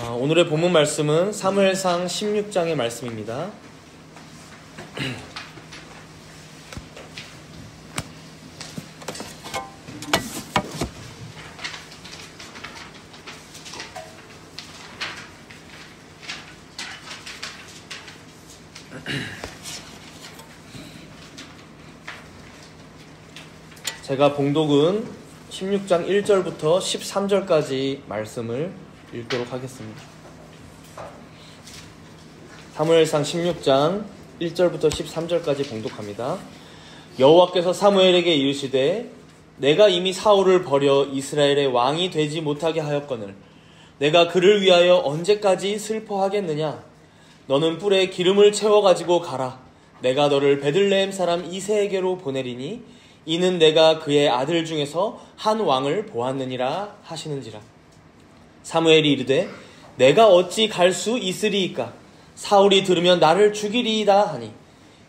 오늘의 본문 말씀은 사무엘상 16장의 말씀입니다. 제가 봉독은 16장 1절부터 13절까지 말씀을 읽도록 하겠습니다. 사무엘상 16장 1절부터 13절까지 봉독합니다. 여호와께서 사무엘에게 이르시되 내가 이미 사울을 버려 이스라엘의 왕이 되지 못하게 하였거늘 내가 그를 위하여 언제까지 슬퍼하겠느냐. 너는 뿔에 기름을 채워가지고 가라. 내가 너를 베들레헴 사람 이새에게로 보내리니 이는 내가 그의 아들 중에서 한 왕을 보았느니라 하시는지라. 사무엘이 이르되 내가 어찌 갈 수 있으리이까. 사울이 들으면 나를 죽이리이다 하니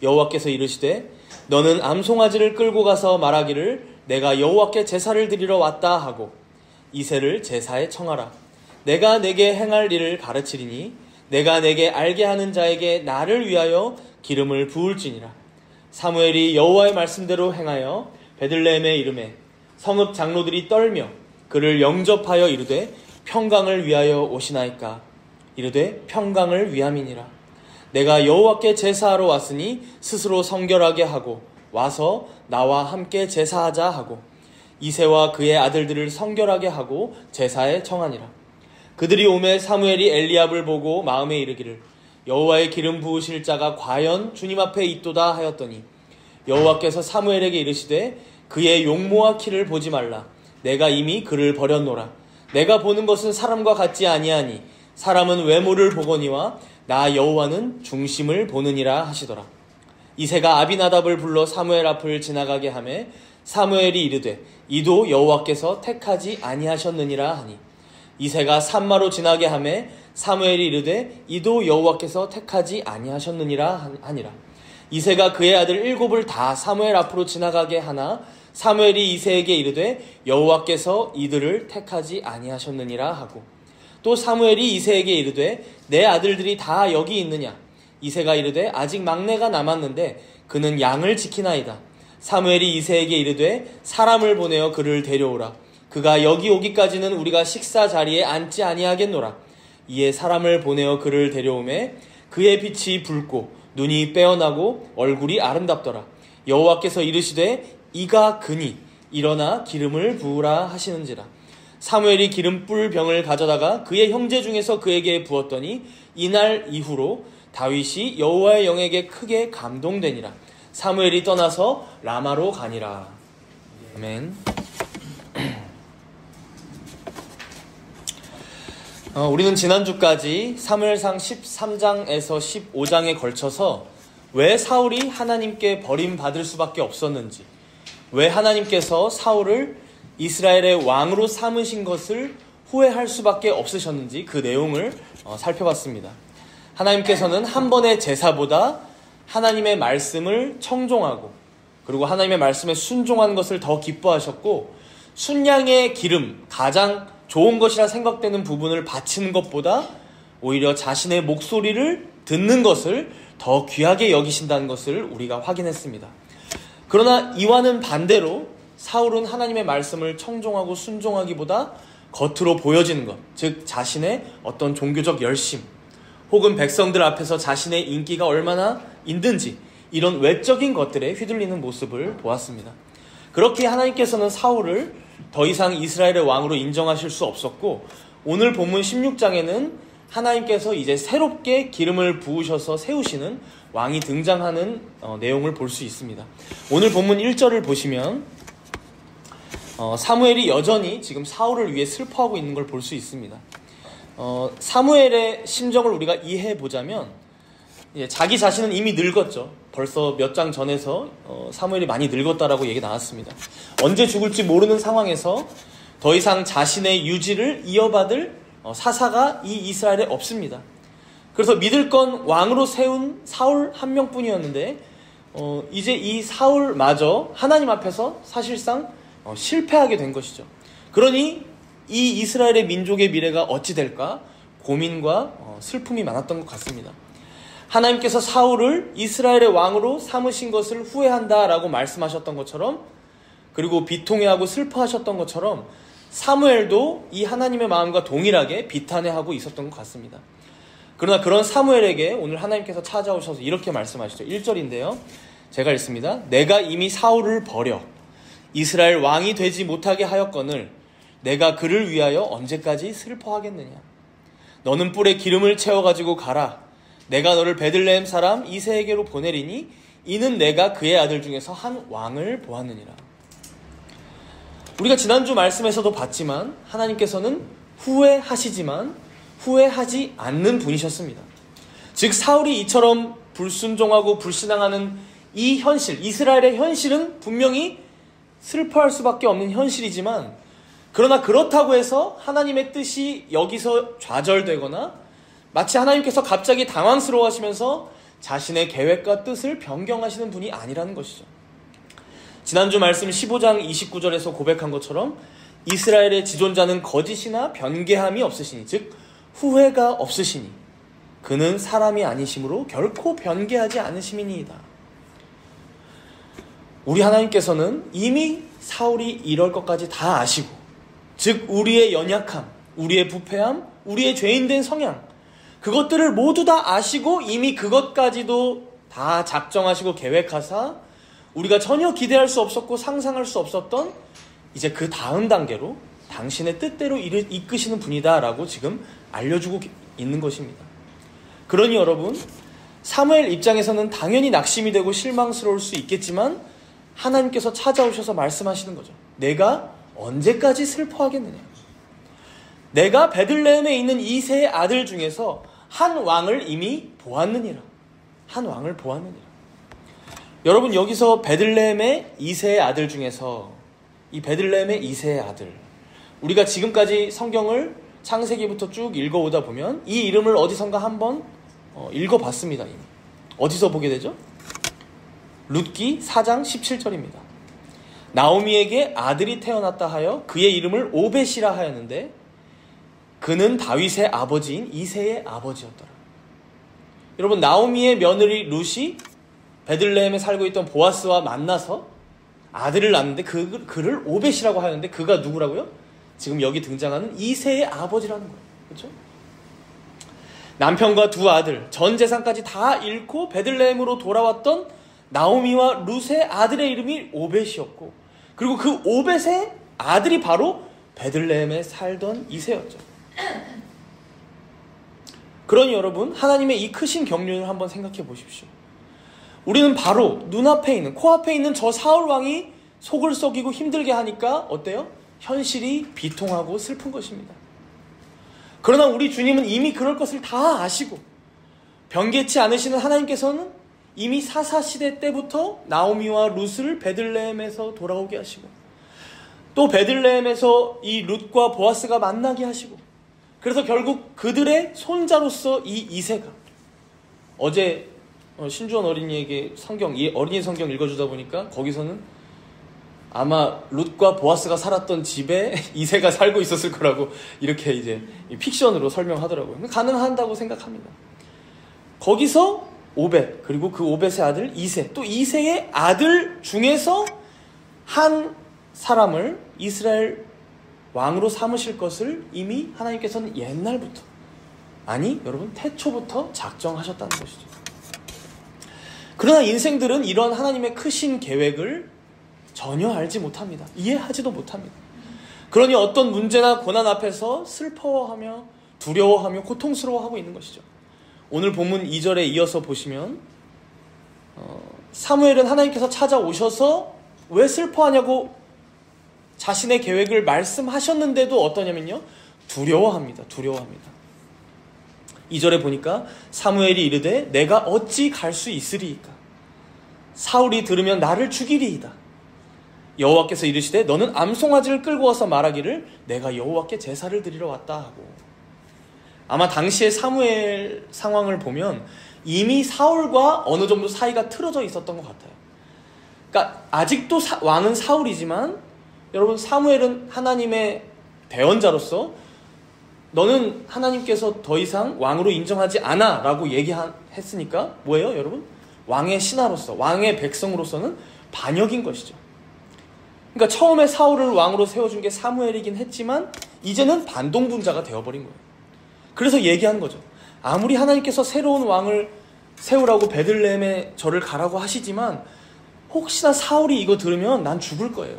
여호와께서 이르시되 너는 암송아지를 끌고 가서 말하기를 내가 여호와께 제사를 드리러 왔다 하고 이새를 제사에 청하라. 내가 내게 행할 일을 가르치리니 내가 내게 알게 하는 자에게 나를 위하여 기름을 부을지니라. 사무엘이 여호와의 말씀대로 행하여 베들레헴에 이르매 성읍 장로들이 떨며 그를 영접하여 이르되 평강을 위하여 오시나이까. 이르되 평강을 위함이니라. 내가 여호와께 제사하러 왔으니 스스로 성결하게 하고 와서 나와 함께 제사하자 하고 이새와 그의 아들들을 성결하게 하고 제사에 청하니라. 그들이 오매 사무엘이 엘리압을 보고 마음에 이르기를 여호와의 기름 부으실 자가 과연 주님 앞에 있도다 하였더니 여호와께서 사무엘에게 이르시되 그의 용모와 키를 보지 말라. 내가 이미 그를 버렸노라. 내가 보는 것은 사람과 같지 아니하니 사람은 외모를 보거니와 나 여호와는 중심을 보느니라 하시더라. 이새가 아비나답을 불러 사무엘 앞을 지나가게 하매 사무엘이 이르되 이도 여호와께서 택하지 아니하셨느니라 하니 이새가 산마로 지나게 하매 사무엘이 이르되 이도 여호와께서 택하지 아니하셨느니라 하니라. 이새가 그의 아들 7을 다 사무엘 앞으로 지나가게 하나 사무엘이 이새에게 이르되 여호와께서 이들을 택하지 아니하셨느니라 하고 또 사무엘이 이새에게 이르되 내 아들들이 다 여기 있느냐. 이새가 이르되 아직 막내가 남았는데 그는 양을 지키나이다. 사무엘이 이새에게 이르되 사람을 보내어 그를 데려오라. 그가 여기 오기까지는 우리가 식사 자리에 앉지 아니하겠노라. 이에 사람을 보내어 그를 데려오매 그의 빛이 붉고 눈이 빼어나고 얼굴이 아름답더라. 여호와께서 이르시되 이가 그니 일어나 기름을 부으라 하시는지라. 사무엘이 기름불 병을 가져다가 그의 형제 중에서 그에게 부었더니 이날 이후로 다윗이 여호와의 영에게 크게 감동되니라. 사무엘이 떠나서 라마로 가니라. 아멘. 우리는 지난주까지 사무엘상 13장에서 15장에 걸쳐서 왜 사울이 하나님께 버림받을 수밖에 없었는지, 왜 하나님께서 사울을 이스라엘의 왕으로 삼으신 것을 후회할 수밖에 없으셨는지 그 내용을 살펴봤습니다. 하나님께서는 한 번의 제사보다 하나님의 말씀을 청종하고 그리고 하나님의 말씀에 순종한 것을 더 기뻐하셨고 순양의 기름, 가장 좋은 것이라 생각되는 부분을 바치는 것보다 오히려 자신의 목소리를 듣는 것을 더 귀하게 여기신다는 것을 우리가 확인했습니다. 그러나 이와는 반대로 사울은 하나님의 말씀을 청종하고 순종하기보다 겉으로 보여지는 것, 즉 자신의 어떤 종교적 열심 혹은 백성들 앞에서 자신의 인기가 얼마나 있는지 이런 외적인 것들에 휘둘리는 모습을 보았습니다. 그렇게 하나님께서는 사울을 더 이상 이스라엘의 왕으로 인정하실 수 없었고 오늘 본문 16장에는 하나님께서 이제 새롭게 기름을 부으셔서 세우시는 왕이 등장하는 내용을 볼 수 있습니다. 오늘 본문 1절을 보시면 사무엘이 여전히 지금 사울을 위해 슬퍼하고 있는 걸 볼 수 있습니다. 사무엘의 심정을 우리가 이해해 보자면 자기 자신은 이미 늙었죠. 벌써 몇 장 전에서 사무엘이 많이 늙었다라고 얘기 나왔습니다. 언제 죽을지 모르는 상황에서 더 이상 자신의 유지를 이어받을 사사가 이 이스라엘에 없습니다. 그래서 믿을 건 왕으로 세운 사울 한 명뿐이었는데 이제 이 사울마저 하나님 앞에서 사실상 실패하게 된 것이죠. 그러니 이 이스라엘의 민족의 미래가 어찌 될까 고민과 슬픔이 많았던 것 같습니다. 하나님께서 사울을 이스라엘의 왕으로 삼으신 것을 후회한다라고 말씀하셨던 것처럼, 그리고 비통해하고 슬퍼하셨던 것처럼 사무엘도 이 하나님의 마음과 동일하게 비탄해하고 있었던 것 같습니다. 그러나 그런 사무엘에게 오늘 하나님께서 찾아오셔서 이렇게 말씀하시죠. 1절인데요. 제가 읽습니다. 내가 이미 사울을 버려 이스라엘 왕이 되지 못하게 하였거늘 내가 그를 위하여 언제까지 슬퍼하겠느냐. 너는 뿔에 기름을 채워가지고 가라. 내가 너를 베들레헴 사람 이새에게로 보내리니 이는 내가 그의 아들 중에서 한 왕을 보았느니라. 우리가 지난주 말씀에서도 봤지만 하나님께서는 후회하시지만 후회하지 않는 분이셨습니다. 즉 사울이 이처럼 불순종하고 불신앙하는 이 현실, 이스라엘의 현실은 분명히 슬퍼할 수밖에 없는 현실이지만, 그러나 그렇다고 해서 하나님의 뜻이 여기서 좌절되거나 마치 하나님께서 갑자기 당황스러워하시면서 자신의 계획과 뜻을 변경하시는 분이 아니라는 것이죠. 지난주 말씀 15장 29절에서 고백한 것처럼 이스라엘의 지존자는 거짓이나 변개함이 없으시니, 즉 후회가 없으시니 그는 사람이 아니심으로 결코 변개하지 않으심이니이다. 우리 하나님께서는 이미 사울이 이럴 것까지 다 아시고, 즉 우리의 연약함, 우리의 부패함, 우리의 죄인된 성향, 그것들을 모두 다 아시고 이미 그것까지도 다 작정하시고 계획하사 우리가 전혀 기대할 수 없었고 상상할 수 없었던 이제 그 다음 단계로 당신의 뜻대로 이끄시는 분이다라고 지금 알려주고 있는 것입니다. 그러니 여러분, 사무엘 입장에서는 당연히 낙심이 되고 실망스러울 수 있겠지만 하나님께서 찾아오셔서 말씀하시는 거죠. 내가 언제까지 슬퍼하겠느냐. 내가 베들레헴에 있는 이새의 아들 중에서 한 왕을 이미 보았느니라. 한 왕을 보았느니라. 여러분, 여기서 베들레헴의 이새의 아들 중에서 이 베들레헴의 이새의 아들, 우리가 지금까지 성경을 창세기부터 쭉 읽어오다 보면 이 이름을 어디선가 한번 읽어봤습니다. 이미. 어디서 보게 되죠? 룻기 4장 17절입니다. 나오미에게 아들이 태어났다 하여 그의 이름을 오벳이라 하였는데 그는 다윗의 아버지인 이새의 아버지였더라. 여러분, 나오미의 며느리 룻이 베들레헴에 살고 있던 보아스와 만나서 아들을 낳는데 그를 오벳이라고 하는데 그가 누구라고요? 지금 여기 등장하는 이새의 아버지라는 거예요. 그렇죠? 남편과 두 아들, 전 재산까지 다 잃고 베들레헴으로 돌아왔던 나오미와 룻의 아들의 이름이 오벳이었고, 그리고 그 오벳의 아들이 바로 베들레헴에 살던 이새였죠. 그러니 여러분, 하나님의 이 크신 경륜을 한번 생각해 보십시오. 우리는 바로 눈앞에 있는, 코앞에 있는 저 사울왕이 속을 썩이고 힘들게 하니까 어때요? 현실이 비통하고 슬픈 것입니다. 그러나 우리 주님은 이미 그럴 것을 다 아시고 변개치 않으시는 하나님께서는 이미 사사시대 때부터 나오미와 룻을 베들레헴에서 돌아오게 하시고, 또 베들레헴에서 이 룻과 보아스가 만나게 하시고, 그래서 결국 그들의 손자로서 이 이새가, 어제 신주원 어린이에게 어린이 성경 읽어주다 보니까 거기서는 아마 룻과 보아스가 살았던 집에 이새가 살고 있었을 거라고 이렇게 이제 픽션으로 설명하더라고요. 가능한다고 생각합니다. 거기서 오벳, 그리고 그 오벳의 아들 이새, 또 이새의 아들 중에서 한 사람을 이스라엘 왕으로 삼으실 것을 이미 하나님께서는 옛날부터, 아니 여러분 태초부터 작정하셨다는 것이죠. 그러나 인생들은 이런 하나님의 크신 계획을 전혀 알지 못합니다. 이해하지도 못합니다. 그러니 어떤 문제나 고난 앞에서 슬퍼하며 두려워하며 고통스러워하고 있는 것이죠. 오늘 본문 2절에 이어서 보시면 사무엘은 하나님께서 찾아오셔서 왜 슬퍼하냐고 자신의 계획을 말씀하셨는데도 어떠냐면요, 두려워합니다. 2절에 보니까 사무엘이 이르되 내가 어찌 갈 수 있으리이까? 사울이 들으면 나를 죽이리이다. 여호와께서 이르시되 너는 암송아지를 끌고 와서 말하기를 내가 여호와께 제사를 드리러 왔다 하고. 아마 당시의 사무엘 상황을 보면 이미 사울과 어느 정도 사이가 틀어져 있었던 것 같아요. 그러니까 아직도 왕은 사울이지만 여러분, 사무엘은 하나님의 대언자로서 너는 하나님께서 더 이상 왕으로 인정하지 않아 라고 얘기했으니까 뭐예요 여러분? 왕의 신하로서, 왕의 백성으로서는 반역인 것이죠. 그러니까 처음에 사울을 왕으로 세워준 게 사무엘이긴 했지만 이제는 반동분자가 되어버린 거예요. 그래서 얘기하는 거죠. 아무리 하나님께서 새로운 왕을 세우라고 베들레헴에 저를 가라고 하시지만 혹시나 사울이 이거 들으면 난 죽을 거예요.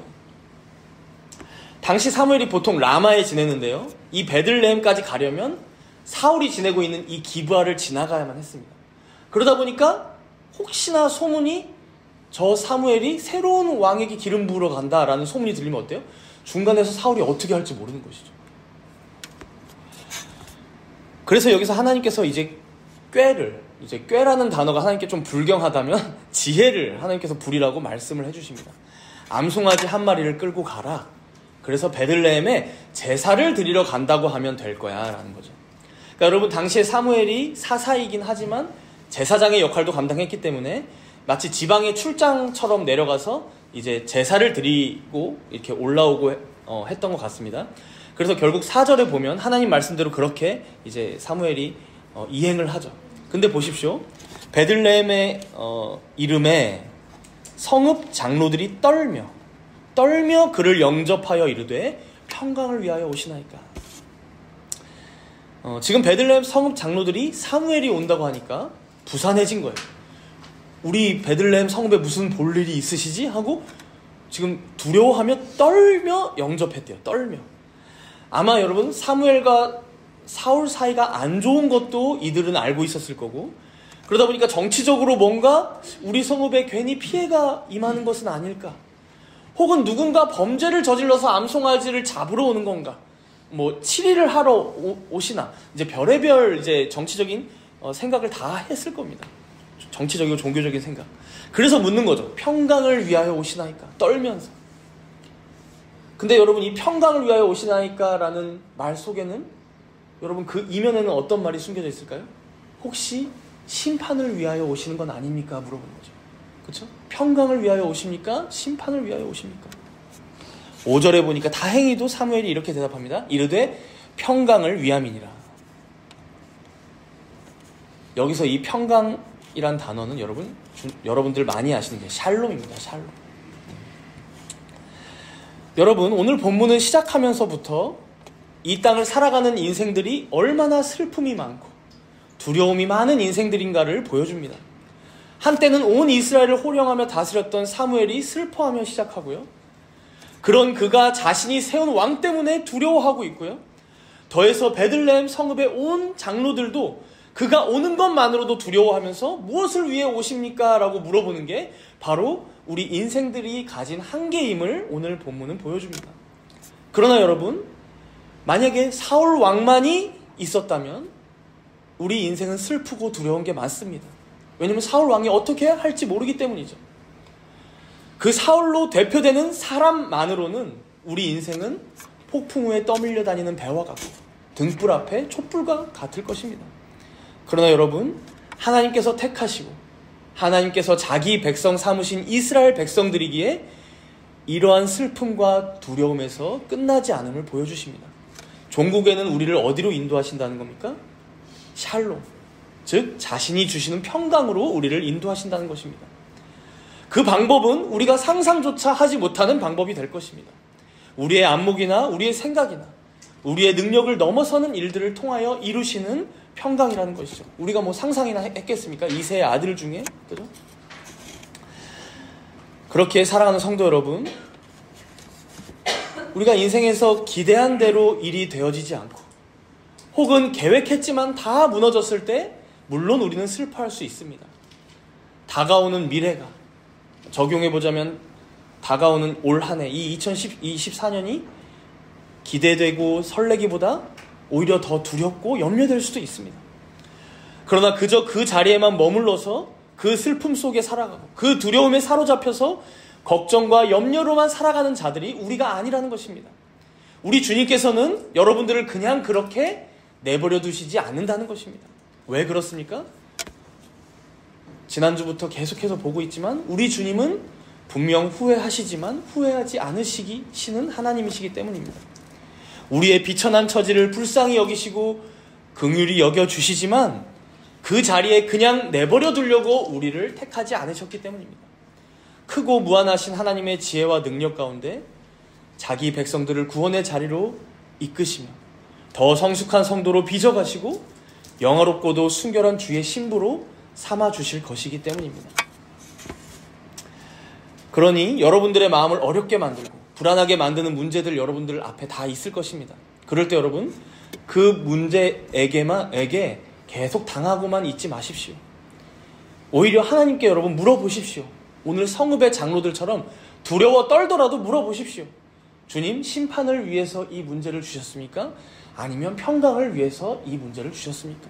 당시 사무엘이 보통 라마에 지냈는데요. 이 베들레헴까지 가려면 사울이 지내고 있는 이 기브아를 지나가야만 했습니다. 그러다 보니까 혹시나 소문이 저 사무엘이 새로운 왕에게 기름 부으러 간다라는 소문이 들리면 어때요? 중간에서 사울이 어떻게 할지 모르는 것이죠. 그래서 여기서 하나님께서 이제 꾀라는 단어가 하나님께 좀 불경하다면 지혜를 하나님께서 부리라고 말씀을 해주십니다. 암송아지 한 마리를 끌고 가라. 그래서 베들레헴에 제사를 드리러 간다고 하면 될 거야 라는 거죠. 그러니까 여러분 당시에 사무엘이 사사이긴 하지만 제사장의 역할도 감당했기 때문에 마치 지방의 출장처럼 내려가서 이제 제사를 드리고 이렇게 올라오고 했던 것 같습니다. 그래서 결국 4절에 보면 하나님 말씀대로 그렇게 이제 사무엘이 이행을 하죠. 근데 보십시오. 베들레헴의 이름에 성읍 장로들이 떨며 그를 영접하여 이르되 평강을 위하여 오시나이까. 지금 베들레헴 성읍 장로들이 사무엘이 온다고 하니까 부산해진 거예요. 우리 베들레헴 성읍에 무슨 볼 일이 있으시지? 하고 지금 두려워하며 떨며 영접했대요. 떨며. 아마 여러분 사무엘과 사울 사이가 안 좋은 것도 이들은 알고 있었을 거고, 그러다 보니까 정치적으로 뭔가 우리 성읍에 괜히 피해가 임하는 것은 아닐까, 혹은 누군가 범죄를 저질러서 암송아지를 잡으러 오는 건가, 뭐 치리를 하러 오시나, 이제 별의별 이제 정치적인 생각을 다 했을 겁니다. 정치적이고 종교적인 생각. 그래서 묻는 거죠. 평강을 위하여 오시나이까, 떨면서. 근데 여러분 이 평강을 위하여 오시나이까 라는 말 속에는 여러분 그 이면에는 어떤 말이 숨겨져 있을까요? 혹시 심판을 위하여 오시는 건 아닙니까? 물어보는 거죠. 그렇죠? 평강을 위하여 오십니까? 심판을 위하여 오십니까? 5절에 보니까 다행히도 사무엘이 이렇게 대답합니다. 이르되 평강을 위함이니라. 여기서 이 평강이란 단어는 여러분들 많이 아시는 게 샬롬입니다. 샬롬. 여러분 오늘 본문은 시작하면서부터 이 땅을 살아가는 인생들이 얼마나 슬픔이 많고 두려움이 많은 인생들인가를 보여줍니다. 한때는 온 이스라엘을 호령하며 다스렸던 사무엘이 슬퍼하며 시작하고요. 그런 그가 자신이 세운 왕 때문에 두려워하고 있고요. 더해서 베들레헴 성읍의 온 장로들도 그가 오는 것만으로도 두려워하면서 무엇을 위해 오십니까? 라고 물어보는 게 바로 우리 인생들이 가진 한계임을 오늘 본문은 보여줍니다. 그러나 여러분, 만약에 사울 왕만이 있었다면 우리 인생은 슬프고 두려운 게 많습니다. 왜냐하면 사울 왕이 어떻게 할지 모르기 때문이죠. 그 사울로 대표되는 사람만으로는 우리 인생은 폭풍 후에 떠밀려 다니는 배와 같고 등불 앞에 촛불과 같을 것입니다. 그러나 여러분, 하나님께서 택하시고 하나님께서 자기 백성 삼으신 이스라엘 백성들이기에 이러한 슬픔과 두려움에서 끝나지 않음을 보여주십니다. 종국에는 우리를 어디로 인도하신다는 겁니까? 샬롬, 즉 자신이 주시는 평강으로 우리를 인도하신다는 것입니다. 그 방법은 우리가 상상조차 하지 못하는 방법이 될 것입니다. 우리의 안목이나 우리의 생각이나 우리의 능력을 넘어서는 일들을 통하여 이루시는 평강이라는 것이죠. 우리가 뭐 상상이나 했겠습니까? 이새의 아들 중에, 그죠? 그렇게 살아가는 성도 여러분, 우리가 인생에서 기대한 대로 일이 되어지지 않고 혹은 계획했지만 다 무너졌을 때 물론 우리는 슬퍼할 수 있습니다. 다가오는 미래가, 적용해보자면 다가오는 올 한 해, 이 2024년이 기대되고 설레기보다 오히려 더 두렵고 염려될 수도 있습니다. 그러나 그저 그 자리에만 머물러서 그 슬픔 속에 살아가고 그 두려움에 사로잡혀서 걱정과 염려로만 살아가는 자들이 우리가 아니라는 것입니다. 우리 주님께서는 여러분들을 그냥 그렇게 내버려 두시지 않는다는 것입니다. 왜 그렇습니까? 지난주부터 계속해서 보고 있지만 우리 주님은 분명 후회하시지만 후회하지 않으시는 하나님이시기 때문입니다. 우리의 비천한 처지를 불쌍히 여기시고 긍휼히 여겨주시지만 그 자리에 그냥 내버려 두려고 우리를 택하지 않으셨기 때문입니다. 크고 무한하신 하나님의 지혜와 능력 가운데 자기 백성들을 구원의 자리로 이끄시며 더 성숙한 성도로 빚어가시고 영화롭고도 순결한 주의 신부로 삼아주실 것이기 때문입니다. 그러니 여러분들의 마음을 어렵게 만들고 불안하게 만드는 문제들 여러분들 앞에 다 있을 것입니다. 그럴 때 여러분 그 문제에게 계속 당하고만 있지 마십시오. 오히려 하나님께 여러분 물어보십시오. 오늘 성읍의 장로들처럼 두려워 떨더라도 물어보십시오. 주님, 심판을 위해서 이 문제를 주셨습니까? 아니면 평강을 위해서 이 문제를 주셨습니까?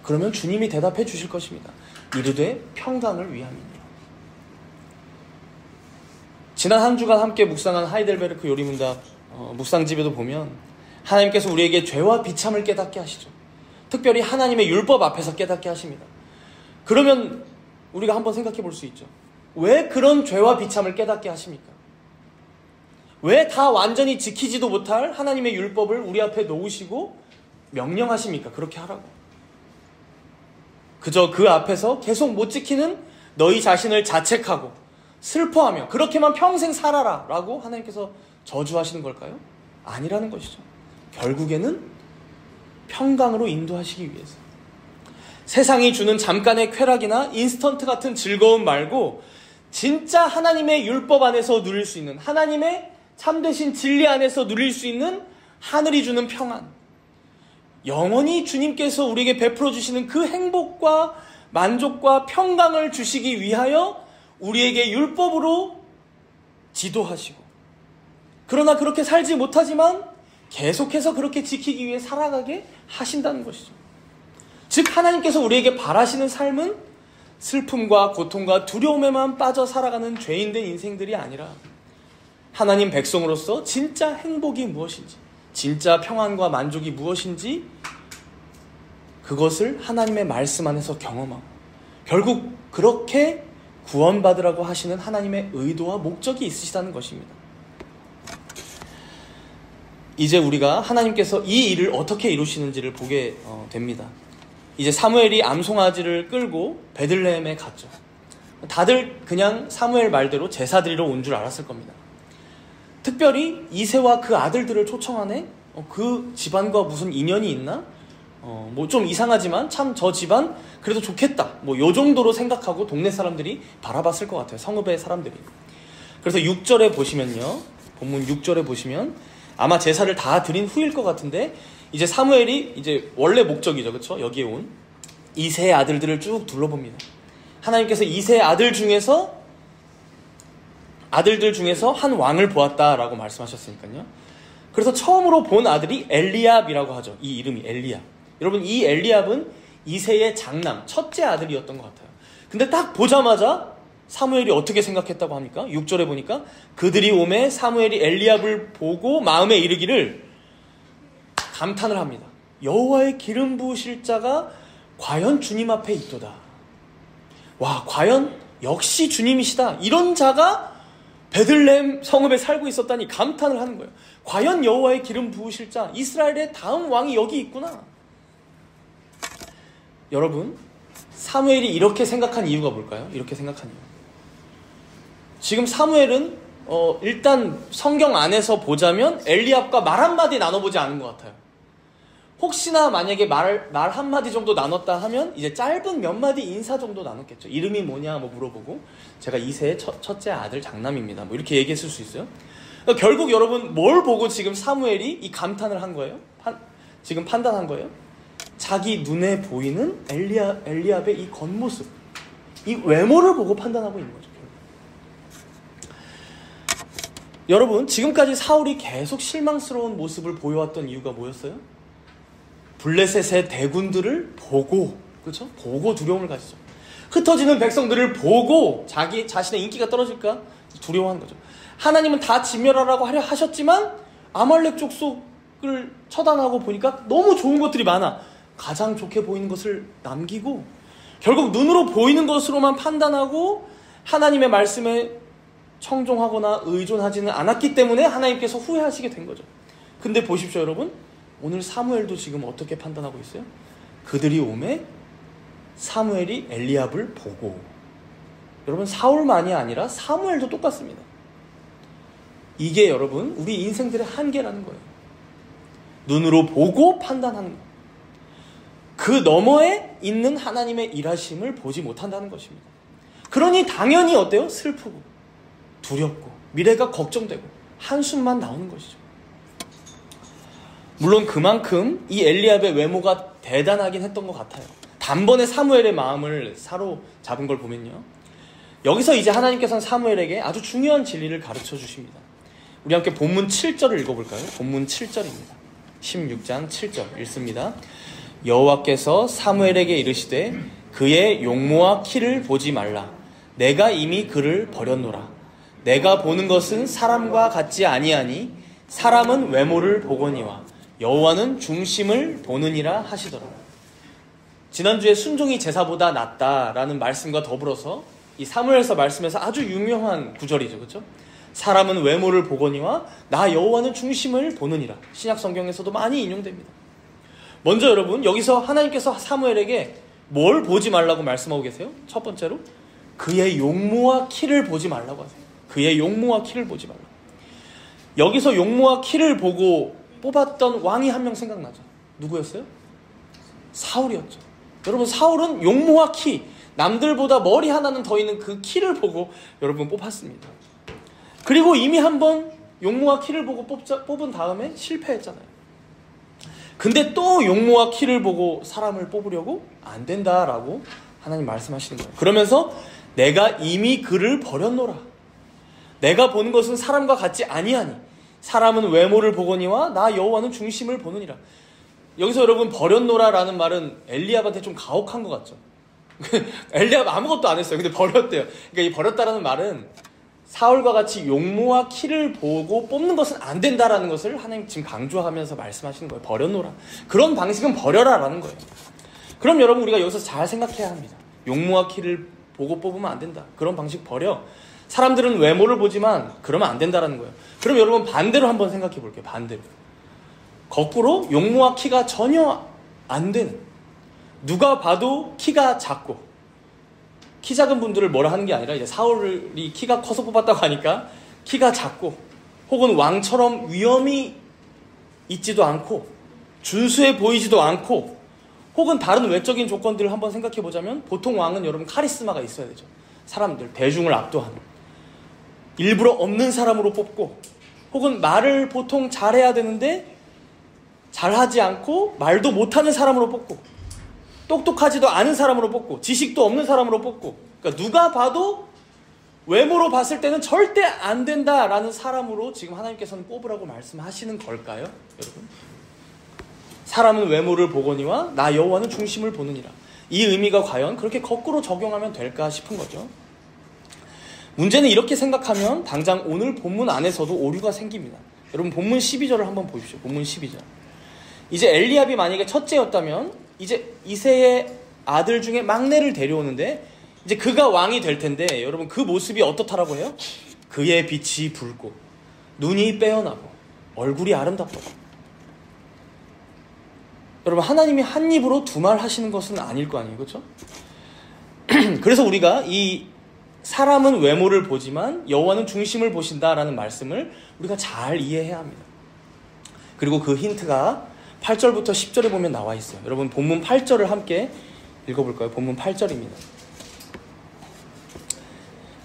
그러면 주님이 대답해 주실 것입니다. 이르되 평강을 위함이니라. 지난 한 주간 함께 묵상한 하이델베르크 요리문답 묵상집에도 보면 하나님께서 우리에게 죄와 비참을 깨닫게 하시죠. 특별히 하나님의 율법 앞에서 깨닫게 하십니다. 그러면 우리가 한번 생각해 볼 수 있죠. 왜 그런 죄와 비참을 깨닫게 하십니까? 왜 다 완전히 지키지도 못할 하나님의 율법을 우리 앞에 놓으시고 명령하십니까? 그렇게 하라고. 그저 그 앞에서 계속 못 지키는 너희 자신을 자책하고 슬퍼하며 그렇게만 평생 살아라 라고 하나님께서 저주하시는 걸까요? 아니라는 것이죠. 결국에는 평강으로 인도하시기 위해서 세상이 주는 잠깐의 쾌락이나 인스턴트 같은 즐거움 말고 진짜 하나님의 율법 안에서 누릴 수 있는 하나님의 참되신 진리 안에서 누릴 수 있는 하늘이 주는 평안, 영원히 주님께서 우리에게 베풀어 주시는 그 행복과 만족과 평강을 주시기 위하여 우리에게 율법으로 지도하시고 그러나 그렇게 살지 못하지만 계속해서 그렇게 지키기 위해 살아가게 하신다는 것이죠. 즉 하나님께서 우리에게 바라시는 삶은 슬픔과 고통과 두려움에만 빠져 살아가는 죄인된 인생들이 아니라 하나님 백성으로서 진짜 행복이 무엇인지, 진짜 평안과 만족이 무엇인지 그것을 하나님의 말씀 안에서 경험하고 결국 그렇게 구원받으라고 하시는 하나님의 의도와 목적이 있으시다는 것입니다. 이제 우리가 하나님께서 이 일을 어떻게 이루시는지를 보게 됩니다. 이제 사무엘이 암송아지를 끌고 베들레헴에 갔죠. 다들 그냥 사무엘 말대로 제사 드리러 온 줄 알았을 겁니다. 특별히 이새와 그 아들들을 초청하네? 그 집안과 무슨 인연이 있나? 뭐 좀 이상하지만 참 저 집안 그래도 좋겠다. 뭐 요 정도로 생각하고 동네 사람들이 바라봤을 것 같아요. 성읍의 사람들이. 그래서 6절에 보시면요. 본문 6절에 보시면 아마 제사를 다 드린 후일 것 같은데 이제 사무엘이 이제 원래 목적이죠. 그렇죠? 여기에 온 이새의 아들들을 쭉 둘러봅니다. 하나님께서 이새의 아들들 중에서 한 왕을 보았다라고 말씀하셨으니까요. 그래서 처음으로 본 아들이 엘리압이라고 하죠. 이 이름이 엘리압. 여러분 이 엘리압은 이새의 장남, 첫째 아들이었던 것 같아요. 근데 딱 보자마자 사무엘이 어떻게 생각했다고 합니까? 6절에 보니까 그들이 오매 사무엘이 엘리압을 보고 마음에 이르기를 감탄을 합니다. 여호와의 기름 부으실 자가 과연 주님 앞에 있도다. 와, 과연 역시 주님이시다. 이런 자가 베들레헴 성읍에 살고 있었다니 감탄을 하는 거예요. 과연 여호와의 기름 부으실 자, 이스라엘의 다음 왕이 여기 있구나. 여러분, 사무엘이 이렇게 생각한 이유가 뭘까요? 이렇게 생각한 이유. 지금 사무엘은 일단 성경 안에서 보자면 엘리압과 말 한마디 나눠보지 않은 것 같아요. 혹시나 만약에 말 한마디 정도 나눴다 하면 이제 짧은 몇 마디 인사 정도 나눴겠죠. 이름이 뭐냐 뭐 물어보고 제가 이새의 첫째 아들 장남입니다. 뭐 이렇게 얘기했을 수 있어요. 그러니까 결국 여러분 뭘 보고 지금 사무엘이 이 감탄을 한 거예요? 지금 판단한 거예요? 자기 눈에 보이는 엘리압의 이 겉모습, 이 외모를 보고 판단하고 있는 거죠. 여러분 지금까지 사울이 계속 실망스러운 모습을 보여왔던 이유가 뭐였어요? 블레셋의 대군들을 보고, 그렇죠? 보고 두려움을 가지죠. 흩어지는 백성들을 보고 자신의 인기가 떨어질까 두려워하는 거죠. 하나님은 다 진멸하라고 하려 하셨지만 아말렉 족속을 처단하고 보니까 너무 좋은 것들이 많아. 가장 좋게 보이는 것을 남기고 결국 눈으로 보이는 것으로만 판단하고 하나님의 말씀에 청종하거나 의존하지는 않았기 때문에 하나님께서 후회하시게 된 거죠. 근데 보십시오 여러분, 오늘 사무엘도 지금 어떻게 판단하고 있어요? 그들이 오매 사무엘이 엘리압을 보고. 여러분, 사울만이 아니라 사무엘도 똑같습니다. 이게 여러분 우리 인생들의 한계라는 거예요. 눈으로 보고 판단하는 것, 그 너머에 있는 하나님의 일하심을 보지 못한다는 것입니다. 그러니 당연히 어때요? 슬프고 두렵고 미래가 걱정되고 한숨만 나오는 것이죠. 물론 그만큼 이 엘리압의 외모가 대단하긴 했던 것 같아요. 단번에 사무엘의 마음을 사로잡은 걸 보면요, 여기서 이제 하나님께서는 사무엘에게 아주 중요한 진리를 가르쳐 주십니다. 우리 함께 본문 7절을 읽어볼까요? 본문 7절입니다. 16장 7절 읽습니다. 여호와께서 사무엘에게 이르시되 그의 용모와 키를 보지 말라. 내가 이미 그를 버렸노라. 내가 보는 것은 사람과 같지 아니하니 사람은 외모를 보거니와 여호와는 중심을 보느니라 하시더라. 지난주에 순종이 제사보다 낫다라는 말씀과 더불어서 이 사무엘서 말씀에서 아주 유명한 구절이죠, 그렇죠? 사람은 외모를 보거니와 나 여호와는 중심을 보느니라. 신약 성경에서도 많이 인용됩니다. 먼저 여러분, 여기서 하나님께서 사무엘에게 뭘 보지 말라고 말씀하고 계세요? 첫 번째로 그의 용모와 키를 보지 말라고 하세요. 그의 용모와 키를 보지 말라고. 여기서 용모와 키를 보고 뽑았던 왕이 한 명 생각나죠. 누구였어요? 사울이었죠. 여러분, 사울은 용모와 키, 남들보다 머리 하나는 더 있는 그 키를 보고 여러분 뽑았습니다. 그리고 이미 한번 용모와 키를 보고 뽑은 다음에 실패했잖아요. 근데 또 용모와 키를 보고 사람을 뽑으려고 안 된다라고 하나님 말씀하시는 거예요. 그러면서 내가 이미 그를 버렸노라. 내가 보는 것은 사람과 같지 아니하니 사람은 외모를 보거니와 나 여호와는 중심을 보느니라. 여기서 여러분, 버렸노라라는 말은 엘리압한테 좀 가혹한 것 같죠. 엘리압 아무것도 안 했어요. 근데 버렸대요. 그러니까 이 버렸다라는 말은 사울과 같이 용모와 키를 보고 뽑는 것은 안 된다라는 것을 하나님 지금 강조하면서 말씀하시는 거예요. 버려놓으라. 그런 방식은 버려라라는 거예요. 그럼 여러분, 우리가 여기서 잘 생각해야 합니다. 용모와 키를 보고 뽑으면 안 된다. 그런 방식 버려. 사람들은 외모를 보지만 그러면 안 된다라는 거예요. 그럼 여러분, 반대로 한번 생각해 볼게요. 반대로. 거꾸로 용모와 키가 전혀 안 되는, 누가 봐도 키가 작고, 키 작은 분들을 뭐라 하는 게 아니라 이제 사울이 키가 커서 뽑았다고 하니까 키가 작고, 혹은 왕처럼 위엄이 있지도 않고 준수해 보이지도 않고, 혹은 다른 외적인 조건들을 한번 생각해 보자면 보통 왕은 여러분 카리스마가 있어야 되죠. 사람들, 대중을 압도하는, 일부러 없는 사람으로 뽑고, 혹은 말을 보통 잘해야 되는데 잘하지 않고 말도 못하는 사람으로 뽑고, 똑똑하지도 않은 사람으로 뽑고, 지식도 없는 사람으로 뽑고, 그러니까 누가 봐도 외모로 봤을 때는 절대 안 된다라는 사람으로 지금 하나님께서는 뽑으라고 말씀하시는 걸까요, 여러분? 사람은 외모를 보거니와 나 여호와는 중심을 보느니라. 이 의미가 과연 그렇게 거꾸로 적용하면 될까 싶은 거죠. 문제는 이렇게 생각하면 당장 오늘 본문 안에서도 오류가 생깁니다. 여러분, 본문 12절을 한번 보십시오. 본문 12절. 이제 엘리압이 만약에 첫째였다면 이제 이새의 아들 중에 막내를 데려오는데 이제 그가 왕이 될 텐데, 여러분, 그 모습이 어떻다라고 해요? 그의 빛이 붉고 눈이 빼어나고 얼굴이 아름답고. 여러분, 하나님이 한 입으로 두 말 하시는 것은 아닐 거 아니에요, 그렇죠? 그래서 우리가 이 사람은 외모를 보지만 여호와는 중심을 보신다라는 말씀을 우리가 잘 이해해야 합니다. 그리고 그 힌트가 8절부터 10절에 보면 나와 있어요. 여러분, 본문 8절을 함께 읽어볼까요? 본문 8절입니다.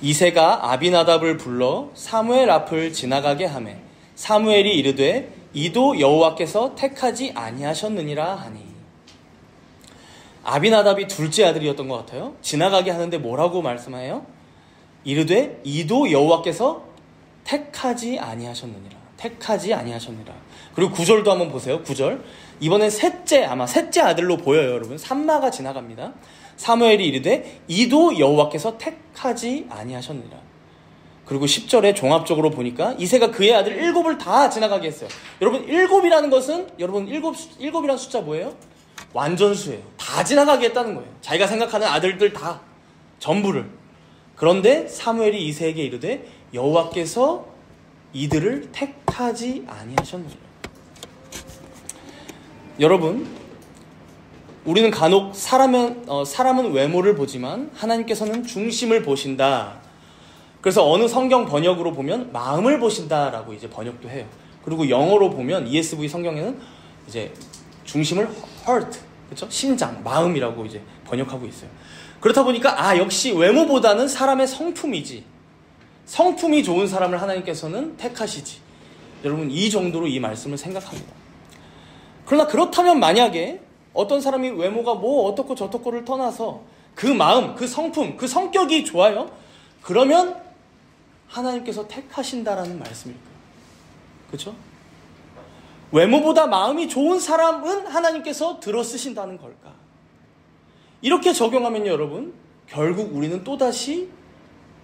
이새가 아비나답을 불러 사무엘 앞을 지나가게 하매 사무엘이 이르되 이도 여호와께서 택하지 아니하셨느니라 하니. 아비나답이 둘째 아들이었던 것 같아요. 지나가게 하는데 뭐라고 말씀해요? 이르되 이도 여호와께서 택하지 아니하셨느니라. 택하지 아니하셨느니라. 그리고 9절도 한번 보세요. 9절. 이번엔 아마 셋째 아들로 보여요, 여러분. 산마가 지나갑니다. 사무엘이 이르되 이도 여호와께서 택하지 아니하셨느니라. 그리고 10절에 종합적으로 보니까 이새가 그의 아들 7을 다 지나가게 했어요. 여러분, 7이라는 것은, 여러분, 7이라는 숫자 뭐예요? 완전수예요. 다 지나가게 했다는 거예요. 자기가 생각하는 아들들 다, 전부를. 그런데 사무엘이 이새에게 이르되 여호와께서 이들을 택하지 아니하셨느니라. 여러분, 우리는 간혹 사람은 외모를 보지만 하나님께서는 중심을 보신다. 그래서 어느 성경 번역으로 보면 마음을 보신다라고 이제 번역도 해요. 그리고 영어로 보면 ESV 성경에는 이제 중심을 heart, 그렇죠? 심장, 마음이라고 이제 번역하고 있어요. 그렇다 보니까 역시 외모보다는 사람의 성품이지. 성품이 좋은 사람을 하나님께서는 택하시지. 여러분, 이 정도로 이 말씀을 생각합니다. 그러나 그렇다면 만약에 어떤 사람이 외모가 뭐 어떻고 저떻고를 떠나서 그 마음, 그 성품, 그 성격이 좋아요? 그러면 하나님께서 택하신다라는 말씀일까요? 그렇죠? 외모보다 마음이 좋은 사람은 하나님께서 들어 쓰신다는 걸까? 이렇게 적용하면요, 여러분, 결국 우리는 또다시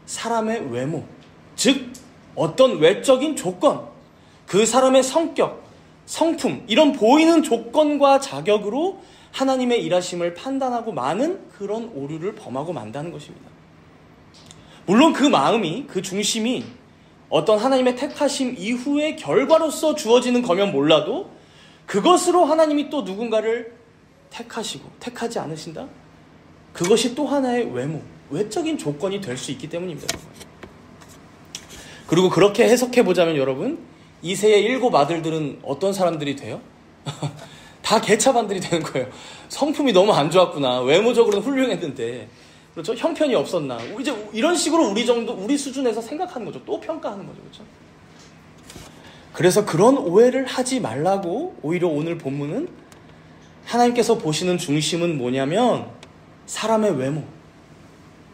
사람의 외모, 즉 어떤 외적인 조건, 그 사람의 성격, 성품, 이런 보이는 조건과 자격으로 하나님의 일하심을 판단하고 많은 그런 오류를 범하고 만다는 것입니다. 물론 그 마음이, 그 중심이 어떤 하나님의 택하심 이후의 결과로서 주어지는 거면 몰라도 그것으로 하나님이 또 누군가를 택하시고 택하지 않으신다? 그것이 또 하나의 외모, 외적인 조건이 될 수 있기 때문입니다. 그리고 그렇게 해석해보자면 여러분, 이새의 7 아들들은 어떤 사람들이 돼요? 다 개차반들이 되는 거예요. 성품이 너무 안 좋았구나. 외모적으로는 훌륭했는데, 그렇죠? 형편이 없었나. 이제 이런 식으로 우리 수준에서 생각하는 거죠. 또 평가하는 거죠. 그렇죠? 그래서 그런 오해를 하지 말라고 오히려 오늘 본문은 하나님께서 보시는 중심은 뭐냐면 사람의 외모.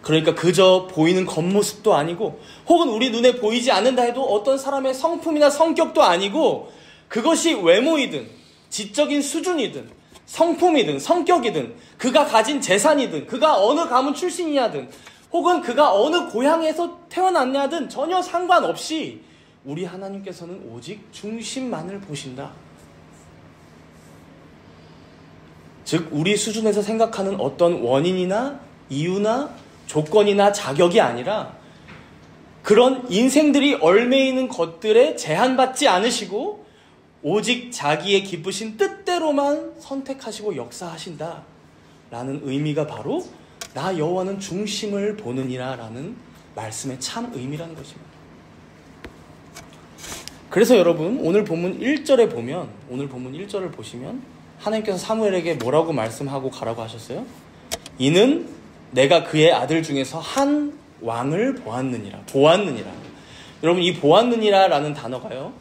그러니까 그저 보이는 겉모습도 아니고 혹은 우리 눈에 보이지 않는다 해도 어떤 사람의 성품이나 성격도 아니고 그것이 외모이든 지적인 수준이든 성품이든 성격이든 그가 가진 재산이든 그가 어느 가문 출신이냐든 혹은 그가 어느 고향에서 태어났냐든 전혀 상관없이 우리 하나님께서는 오직 중심만을 보신다. 즉 우리 수준에서 생각하는 어떤 원인이나 이유나 조건이나 자격이 아니라 그런 인생들이 얽매이는 것들에 제한받지 않으시고 오직 자기의 기쁘신 뜻대로만 선택하시고 역사하신다 라는 의미가 바로 나 여호와는 중심을 보느니라 라는 말씀의 참 의미라는 것입니다. 그래서 여러분 오늘 본문 1절을 보시면 하나님께서 사무엘에게 뭐라고 말씀하고 가라고 하셨어요? 이는 내가 그의 아들 중에서 한 왕을 보았느니라. 여러분 이 보았느니라 라는 단어가요,